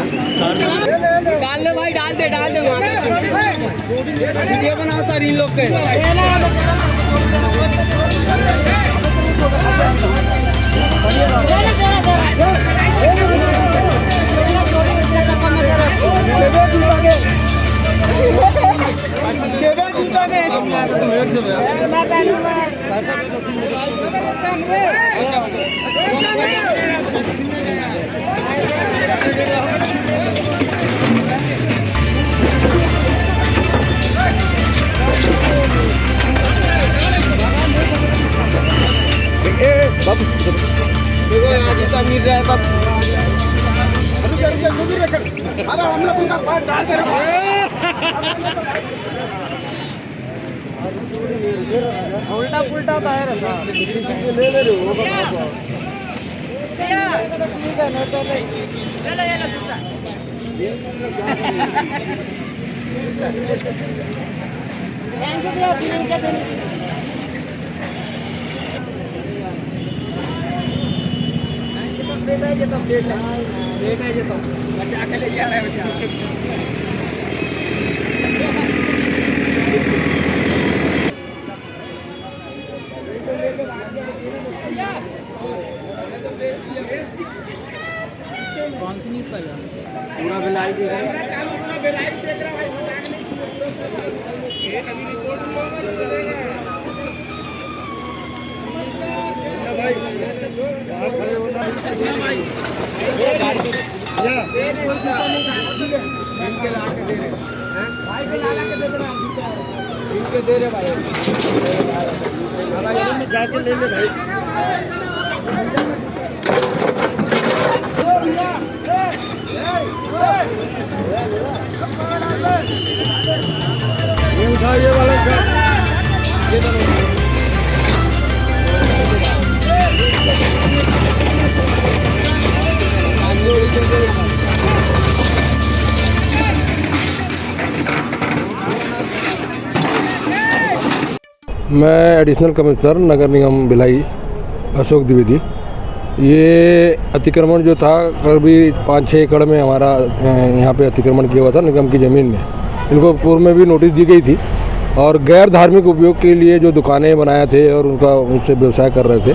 डाल दे भाई, डाल दे वीडियो बनाओ सर इन लोग के। देखो यहाँ जितना मिल रहा है सब। अरे हम लोग उनका पास डाल दे रहे उल्टा पुल्टा टायर है ले ले लो ठीक है नहीं तो नहीं थैंक यू भैया क्या देनी सेट है ये तो बचा के ले जा रहा है बचा कौन सी न्यूज़ पर पूरा बिलाई देख रहा है पूरा बिलाई देख रहा है एक अभी रिपोर्ट भाई वहां खड़े होना भाई इनके ला के दे रहे हैं भाई के ला के दे रहा इनके दे रहे भाई जाके ले ले भाई ये उठा ये वाला ये मैं एडिशनल कमिश्नर नगर निगम भिलाई अशोक द्विवेदी। ये अतिक्रमण जो था करीब 5-6 एकड़ में हमारा यहाँ पे अतिक्रमण किया हुआ था निगम की ज़मीन में। इनको पूर्व में भी नोटिस दी गई थी और गैर धार्मिक उपयोग के लिए जो दुकानें बनाए थे और उनसे व्यवसाय कर रहे थे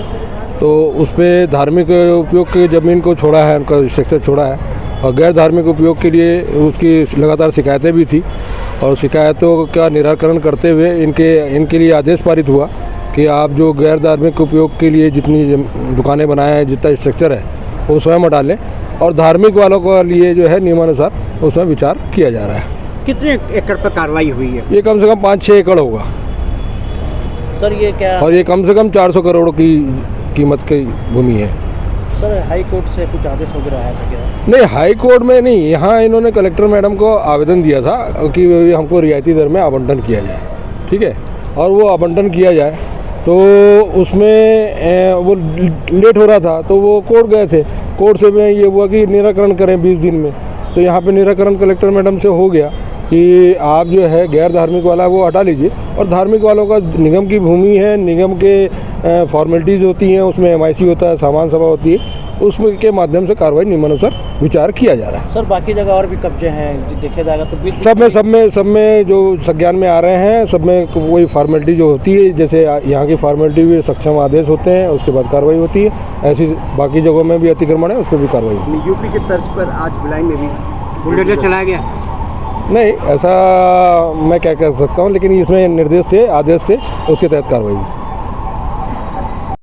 तो उस पर धार्मिक उपयोग की ज़मीन को छोड़ा है, उनका स्ट्रक्चर छोड़ा है और गैर धार्मिक उपयोग के लिए उसकी लगातार शिकायतें भी थी और शिकायतों का निराकरण करते हुए इनके लिए आदेश पारित हुआ कि आप जो गैर धार्मिक उपयोग के लिए जितनी दुकानें बनाए हैं, जितना स्ट्रक्चर है वो स्वयं हटा लें और धार्मिक वालों के लिए जो है नियमानुसार उसमें विचार किया जा रहा है। कितने एकड़ पर कार्रवाई हुई है? ये कम से कम 5-6 एकड़ होगा सर। ये क्या और ये कम से कम 400 करोड़ की कीमत की भूमि है। सर हाई कोर्ट से कुछ आदेश वगैरह आया था क्या? नहीं, हाई कोर्ट में नहीं, यहाँ इन्होंने कलेक्टर मैडम को आवेदन दिया था कि हमको रियायती दर में आवंटन किया जाए, ठीक है, और वो आवंटन किया जाए तो उसमें वो लेट हो रहा था तो वो कोर्ट गए थे। कोर्ट से में ये हुआ कि निराकरण करें 20 दिन में, तो यहाँ पे निराकरण कलेक्टर मैडम से हो गया कि आप जो है गैर धार्मिक वाला वो हटा लीजिए और धार्मिक वालों का निगम की भूमि है, निगम के फॉर्मेलिटीज़ होती हैं, उसमें MIC होता है, सामान सभा होती है, उसमें के माध्यम से कार्रवाई नियमानुसार विचार किया जा रहा है। सर बाकी जगह और भी कब्जे हैं देखा जाएगा तो सब में जो संज्ञान में आ रहे हैं, सब में कोई फॉर्मेलिटी जो होती है, जैसे यहाँ की फॉर्मेलिटी भी सक्षम आदेश होते हैं उसके बाद कार्रवाई होती है, ऐसी बाकी जगहों में भी अतिक्रमण है उस पर भी कार्रवाई होती है। यूपी की तर्ज पर आज भिलाई में भी बुलडोजर चलाया गया? नहीं, ऐसा मैं क्या कह सकता हूँ, लेकिन इसमें निर्देश थे, आदेश थे, उसके तहत कार्रवाई हुई।